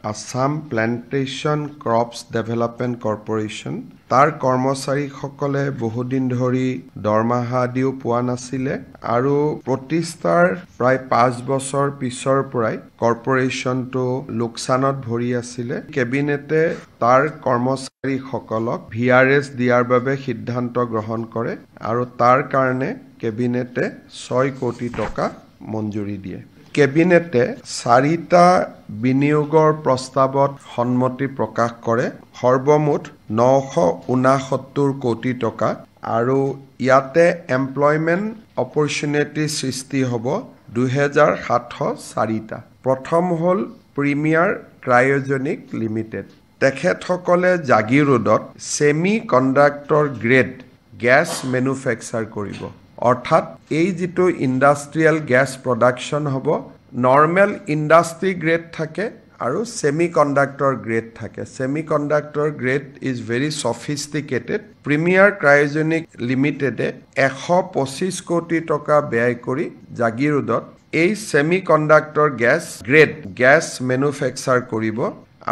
Assam plantation crops development corporation তাৰ কৰ্মচাৰীসকলে বহুদিন ধৰি দৰমহা দিও পোৱা নাছিলে আৰু প্ৰতিষ্ঠাৰ প্ৰায় 5 বছৰ পিছৰ পৰাই কৰ্পোৰেশ্যনটো লোকচানত ভৰি আছিলে কেবিনেটে তাৰ কৰ্মচাৰীসকলক ভিআৰএছ দিয়াৰ বাবে সিদ্ধান্ত গ্ৰহণ কৰে আৰু তাৰ কাৰণে কেবিনেটে 6 কোটি টকা মঞ্জুৰি দিয়ে কেবিনেটে 4টা বিনিয়োগৰ প্ৰস্তাৱত সন্মতি প্ৰকাশ কৰে সৰ্বমুঠ 969 কোটি টকা আৰু ইয়াতে এমপ্লয়মেন্ট অপৰচুনিটি সৃষ্টি হ'ব 2704টা প্ৰথম হ'ল প্ৰিমিয়াৰ ক্ৰায়োজেনিক লিমিটেড তেখেতসকলে জাগিৰোডত semi conductor grade gas manufacture কৰিব অৰ্থাৎ এই যেটো ইন্ডাষ্ট্ৰিয়াল গ্যাস প্ৰডাকশন হ'ব নৰমাল ইন্ডাষ্ট্ৰি গ্ৰেড থাকে আৰু সেমি কণ্ডাক্টৰ গ্ৰেড থাকে semi conductor grade is very sophisticated Premier Cryogenic লিমিটেডে 125 কোটি টকা ব্যয় কৰি জাগিৰোডত এই সেমি কণ্ডাক্টৰ গ্যাস ম্যানুফ্যাকচাৰ কৰিব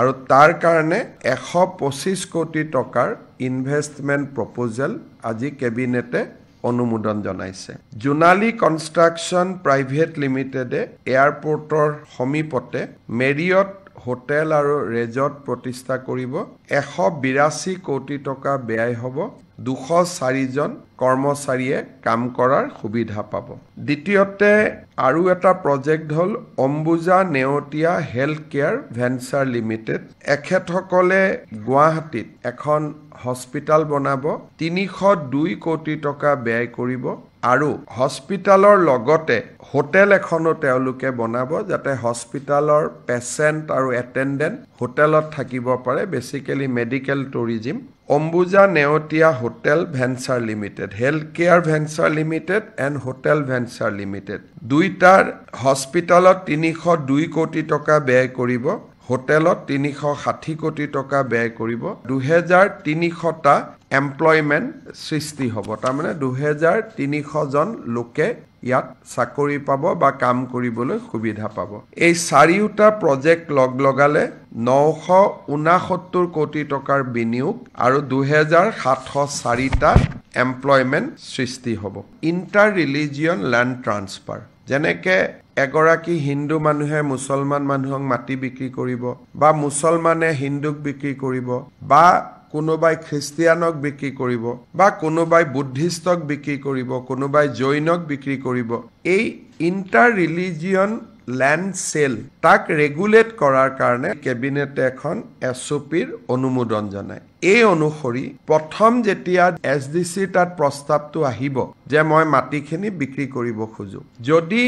আৰু তাৰ কাৰণে 125 কোটি টকাৰ ইনভেষ্টমেন্ট প্ৰপোজাল আজি কেবিনেটে অনুমোদন জনাইছে জোনালী কনষ্ট্ৰাকচন প্ৰাইভেট লিমিটেডে এয়াৰপোৰ্টৰ সমীপতে মেৰিয়ট হোটেল আৰু ৰেজৰ্ট প্ৰতিষ্ঠা কৰিব 182 কোটি টকা ব্যয় হ'ব 204 জন কৰ্মচাৰীয়ে কাম কৰাৰ সুবিধা পাব দ্বিতীয়তে আৰু এটা প্ৰজেক্ট হ'ল অম্বুজা নেওতিয়া হেল্থ কেয়াৰ ভেঞ্চাৰ লিমিটেড এখেতসকলে গুৱাহাটীত এখন হস্পিটাল বনাব 302 কোটি টকা ব্যয় কৰিব আৰু হস্পিটালৰ লগতে হোটেল এখনো তেওঁলোকে বনাব যাতে হস্পিটালৰ পেশেন্ট আৰু এটেন্ডেন্ট হোটেলত থাকিব পাৰে basically medical tourism Ambuja Neotia Hotel Venture Limited Health Care Venture Limited and Hotel Venture Limited দুইটাৰ হস্পিটালত 302 কোটি টকা ব্যয় কৰিব হোটেলত 360 কোটি টকা ব্যয় কৰিব 2300টা এমপ্লয়মেন্ট সৃষ্টি হ'ব তাৰ মানে 2300 জন লোকে ইয়াত চাকৰি পাব বা কাম কৰিবলৈ সুবিধা পাব এই চাৰিটা প্ৰজেক্ট লগালে 969 কোটি টকাৰ বিনিয়োগ আৰু 2704টা এমপ্লয়মেন্ট সৃষ্টি হ'ব ইন্টাৰ ৰিলিজিয়ন ল্যান্ড ট্ৰান্সফাৰ যেনেকে এগৰাকী হিন্দু মানুহে মুছলমান মানুহক মাটি বিক্ৰী কৰিব বা মুছলমানে হিন্দুক বিক্ৰী কৰিব বা কোনোবাই খ্ৰীষ্টিয়ানক বিক্ৰী কৰিব বা কোনোবাই বুদ্ধিষ্টক বিক্ৰী কৰিব কোনোবাই জৈনক বিক্ৰী কৰিব এই ইন্টাৰ ৰিলিজিয়ন ল্যান্ড সেল তাক ৰেগুলেট কৰাৰ কাৰণে কেবিনেটে এখন এছওপিৰ অনুমোদন জনায় এই অনুসৰি প্ৰথম যেতিয়া এছডিসি তাত প্ৰস্তাৱটো আহিব যে মই মাটিখিনি বিক্ৰী কৰিব খুজো যদি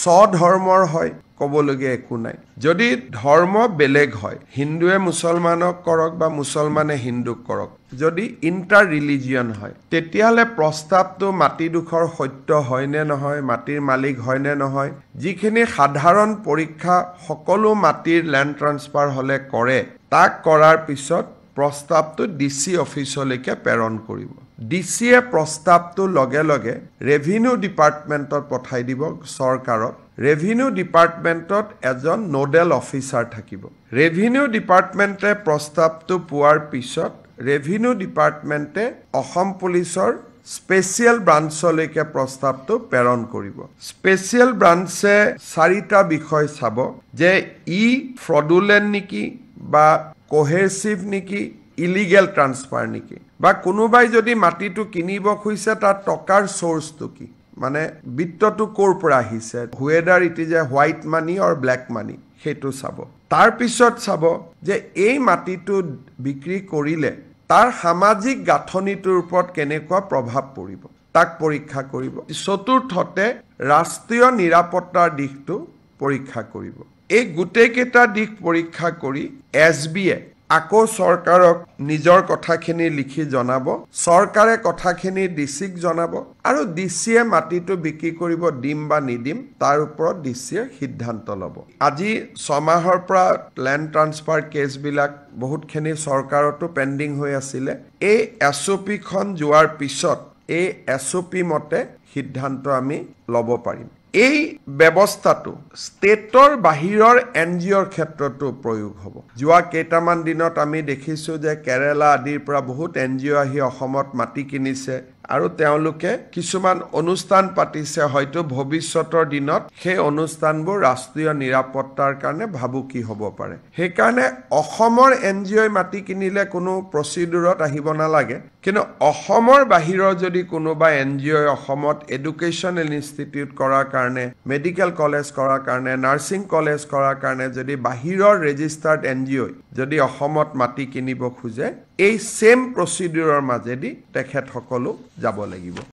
স্বধৰ্মৰ হয় কবলগীয়া একো নাই যদি ধৰ্ম বেলেগ হয় হিন্দুৱে মুছলমানক কৰক বা মুছলমানে হিন্দুক কৰক যদি ইন্টাৰ ৰিলিজিয়ন হয় তেতিয়ালে প্ৰস্তাৱটো মাটি দুখৰ সত্য হয় নে নহয় মাটিৰ মালিক হয় নে নহয় যিখিনি সাধাৰণ পৰীক্ষা সকলো মাটিৰ ল্যান্ড ট্ৰান্সফাৰ হলে কৰে তাক কৰাৰ পিছত প্ৰস্তাৱটো ডিসি অফিচলৈকে প্ৰেৰণ কৰিব ডিসিয়ে প্ৰস্তাৱটো লগে লগে ৰেভিনিউ ডিপাৰ্টমেণ্টত পঠাই দিব চৰকাৰক ৰেভিনিউ ডিপাৰ্টমেণ্টত এজন নোডেল অফিচাৰ থাকিব ৰেভিনিউ ডিপাৰ্টমেণ্টে প্ৰস্তাৱটো পোৱাৰ পিছত ৰেভিনিউ ডিপাৰ্টমেণ্টে অসম পুলিচৰ স্পেশাল ব্ৰাঞ্চলৈকে প্ৰস্তাৱটো প্ৰেৰণ কৰিব স্পেশাল ব্ৰাঞ্চে 4টা বিষয় চাব যে ই ফ্ৰডুলেন্ট নেকি বা কোহেছিভ নেকি ইলিগেল ট্ৰান্সফাৰ নেকি বা কোনোবাই যদি মাটিটো কিনিব খুজিছে তাৰ টকাৰ সোৰ্সটো কি মানে বিত্তটো কোৰ পৰা আহিছে whether it is a white money or black money হেতু চাব তাৰ পিছত চাব যে এই মাটিটো বিক্ৰী কৰিলে তাৰ সামাজিক গাঁথনিটোৰ ওপৰত কেনেকুৱা প্ৰভাৱ পৰিব তাক পৰীক্ষা কৰিব চতুৰ্থতে ৰাষ্ট্ৰীয় নিৰাপত্তাৰ দিশটো পৰীক্ষা কৰিব এই গুটেকেটা দিশ পৰীক্ষা কৰি এছবিএ আকৌ চৰকাৰক নিজৰ কথাখিনি লিখি জনাব চৰকাৰে কথাখিনি ডিসিক জনাব আৰু ডিসিয়ে মাটিটো বিক্ৰী কৰিব দিম বা নিদিম তাৰ ওপৰত ডিসিয়ে সিদ্ধান্ত ল'ব আজি 6 মাহৰ পৰা ল্যান্ড ট্ৰান্সফাৰ কেছ বিলাক বহুতখিনি চৰকাৰতো পেন্ডিং হৈ আছিল এই এছওপি খন যোৱাৰ পিছত এই এছওপি মতে সিদ্ধান্ত আমি ল'ব পাৰিম এই ব্যৱস্থাটো ষ্টেটৰ বাহিৰৰ NGOৰ ক্ষেত্ৰতো প্ৰয়োগ হ'ব। যোৱা কেইটামান দিনত আমি দেখিছোঁ যে কেৰালা আদিৰ পৰা বহুত NGO আহি অসমত মাটি কিনিছে আৰু তেওঁলোকে কিছুমান অনুষ্ঠান পাতিছে, হয়তো ভৱিষ্যতৰ দিনত সেই অনুষ্ঠানবোৰ ৰাষ্ট্ৰীয় নিৰাপত্তাৰ কাৰণে ভাবুকি হ'ব পাৰে। সেইকাৰণে অসমৰ NGOই মাটি কিনিলে কোনো প্ৰচিডুৰত আহিব নালাগে, কিন্তু অসমৰ বাহিৰৰ যদি কোনোবা NGOই অসমত এডুকেশ্যনেল ইনষ্টিটিউট কৰাৰ কাৰণে, মেডিকেল কলেজ কৰাৰ কাৰণে, নাৰ্ছিং কলেজ কৰাৰ কাৰণে যদি বাহিৰৰ ৰেজিষ্টাৰ্ড NGOই যদি অসমত মাটি কিনিব খোজে, এই সেম প্ৰচিডিউৰৰ মাজেদি তেখেতসকলো যাব লাগিব।